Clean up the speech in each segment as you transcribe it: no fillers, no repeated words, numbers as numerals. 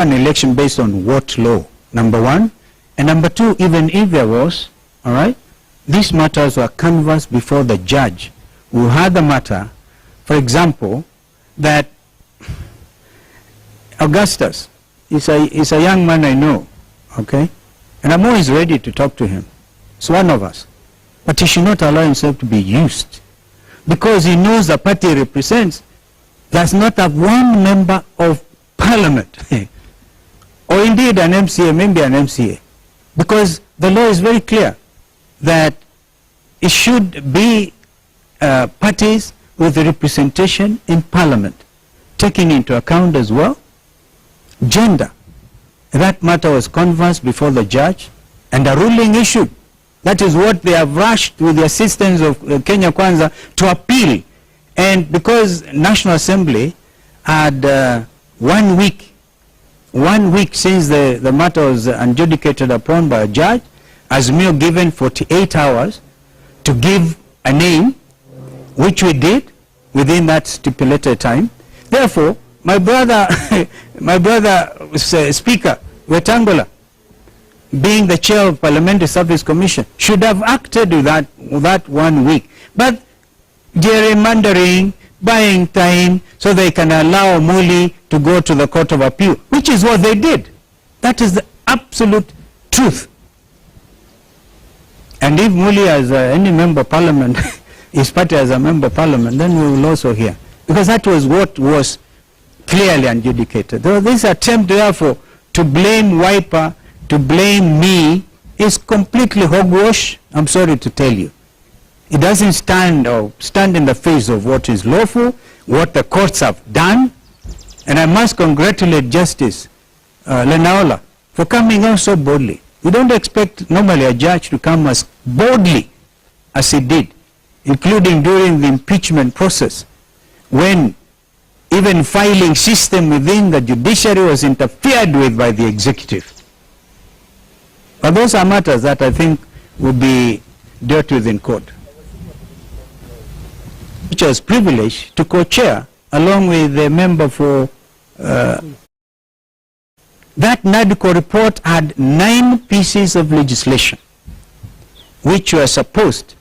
an election based on what law? Number one. And number two, even if there was, all right, these matters were canvassed before the judge who had the matter. For example, that Augustus is a young man I know, okay? And I'm always ready to talk to him. It's one of us. But he should not allow himself to be used. Because he knows the party he represents does not have one member of parliament. Or indeed an MCA, maybe an MCA. Because the law is very clear that it should be parties with representation in parliament, taking into account as well gender. That matter was canvassed before the judge and a ruling issued. That is what they have rushed with the assistance of Kenya Kwanza to appeal. And because National Assembly had 1 week since the matter was adjudicated upon by a judge, AZIMIO given 48 hours to give a name, which we did within that stipulated time. Therefore, my brother, Speaker Wetangula, being the chair of Parliamentary Service Commission, should have acted with that 1 week. But gerrymandering, buying time so they can allow Muli to go to the Court of Appeal, which is what they did. That is the absolute truth. And if Muli as any member of parliament, his party as a member of parliament, then we will also hear. Because that was what was clearly adjudicated. This attempt, therefore, to blame Wiper, to blame me, is completely hogwash, I'm sorry to tell you. It doesn't stand in the face of what is lawful, what the courts have done. And I must congratulate Justice Lenaola for coming out so boldly. We don't expect normally a judge to come as boldly as he did, including during the impeachment process, when even filing system within the judiciary was interfered with by the executive. But those are matters that I think will be dealt with in court. Which was privileged to co-chair along with the member for that NADCO report had 9 pieces of legislation which were supposed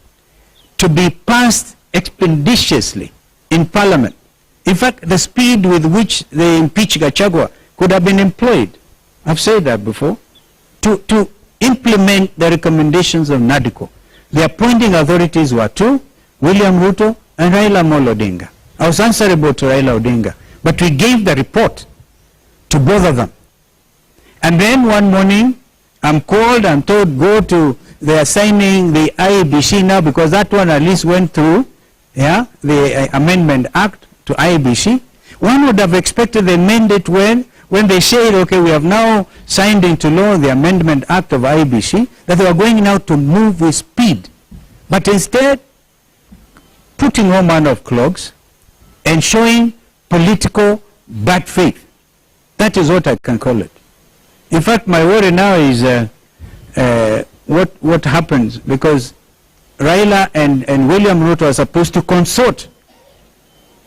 to be passed expeditiously in Parliament. In fact, the speed with which they impeached Gachagua could have been employed, I've said that before, to implement the recommendations of NADCO. The appointing authorities were 2, William Ruto and Raila Odinga. I was answerable to Raila Odinga, but we gave the report to both of them. And then one morning, I'm called and told, go to, they are signing the IEBC now, because that one at least went through, yeah, the Amendment Act to IEBC. One would have expected they amend it when they said, okay, we have now signed into law the Amendment Act of IEBC, that they were going now to move with speed. But instead, putting all manner of clogs and showing political bad faith. That is what I can call it. In fact, my worry now is what happens, because Raila and William Ruto are supposed to consort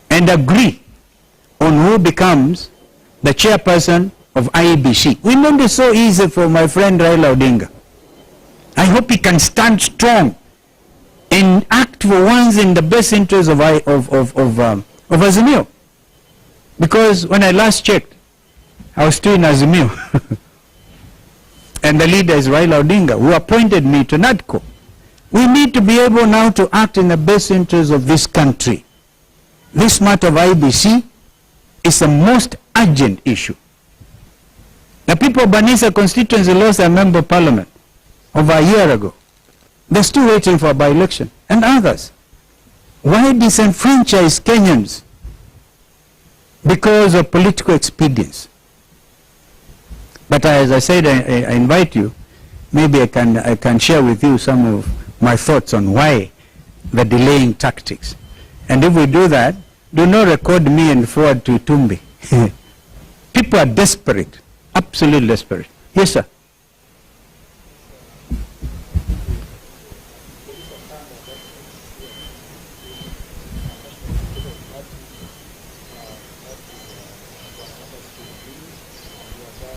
and agree on who becomes the chairperson of IEBC. We made it so easy for my friend Raila Odinga. I hope he can stand strong and act for once in the best interest of AZIMIO. Because when I last checked, I was still in AZIMIO. And the leader is Raila Odinga, who appointed me to NADCO. We need to be able now to act in the best interest of this country. This matter of IEBC is the most urgent issue. The people of Banisa constituency lost a member of parliament over a year ago. They're still waiting for a by-election, and others. Why disenfranchise Kenyans? Because of political expedience. But as I said, I invite you, maybe I can share with you some of my thoughts on why the delaying tactics. And if we do that, do not record me and forward to Tumbi. People are desperate, absolutely desperate. Yes, sir.